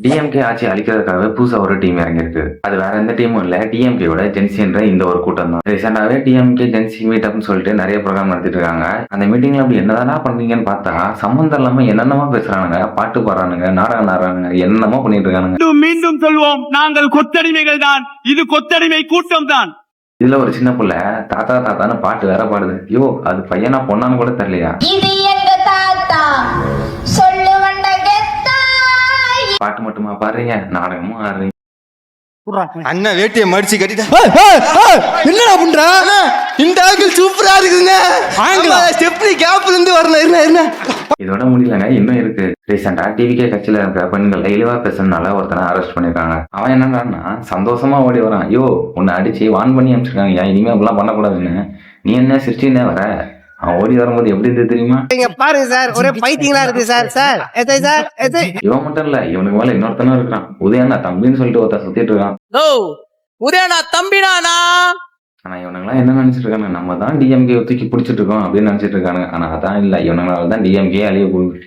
DMK ஆட்சி அழிக்கிறதுக்காகவே புதுசா ஒரு டீம் இறங்கியிருக்கு. அது வேற எந்த டீமும் இல்ல. டிஎம்கேவோட ஜென்சின்ற இந்த ஒரு கூட்டம் தான். ரீசெண்டாவே டிஎம்கே ஜென்சி மீட்டப்னு சொல்லிட்டு நிறைய ப்ரோக்ராம் நடத்திட்டு இருக்காங்க. அந்த மீட்டிங்ல அப்படி என்னதானா பண்றீங்கன்னு பார்த்தா சம்பந்தம் இல்லாம என்னென்னமோ பேசுறானுங்க, பாட்டு பாடுறானுங்க, நாடகம் ஆடுறானுங்க, என்னென்னமோ பண்ணிட்டு இருக்கானுங்க. மீண்டும் சொல்வோம், நாங்கள் கொத்தடிமைகள் தான். இது கொத்தடிமை கூட்டம் தான். இதுல ஒரு சின்ன புள்ள தாத்தா தாத்தான்னு பாட்டு வேற பாடுது. யோ, அது பையனா பொண்ணான்னு கூட தெரியலையா? இது எங்க தாத்தா சொல்லு வண்டகத்தா. பாட்டு மட்டுமா பாடுறீங்க, நாடகமும் ஆடுறீங்க. அண்ணன் வேட்டியை மடிச்சு கட்டிட்டா என்னடா பண்ற? இந்த ஆங்கிள் சூப்பரா இருக்குதுங்க. ஸ்டெப்னி கேப்ல இருந்து வரணும். என்ன இதோட முடியலங்க, இன்னும் இருக்கு. ரீசெண்டா டிவிகே கட்சியில இருக்கிற பெண்கள் இழிவா பேசுறதுனால ஒருத்தனை அரெஸ்ட் பண்ணிருக்காங்க. அவன் என்னன்னா சந்தோஷமா ஓடி வரான். ஐயோ, உன்னை அடிச்சு வான் பண்ணி அனுப்பிச்சிருக்காங்க, ஏன் இனிமே அப்படிலாம் பண்ணக்கூடாதுன்னு. நீ என்ன சிரிச்சுன்னே வர? அவன் ஓடி வரும்போது எப்படி இருந்தது தெரியுமா? பாருங்க சார், ஒரே பைத்தியங்களா இருக்கு சார். சார் இவன் மட்டும் இல்ல, இவனுக்கு மேல இன்னொருத்தனும் இருக்கான். உதயண்ணா தம்பின்னு சொல்லிட்டு ஒருத்தன் சுத்திட்டு இருக்கான். உதயண்ணா தம்பினானா? ஆனா இவனுங்கெல்லாம் என்ன நினைச்சிட்டு இருக்காங்க, நம்ம தான் டிஎம்கே தூக்கி பிடிச்சிட்டு இருக்கோம் அப்படின்னு நினைச்சிட்டு இருக்காங்க. ஆனா அதான் இல்ல, இவனுங்களால தான் டிஎம்கே அழிய போகுது.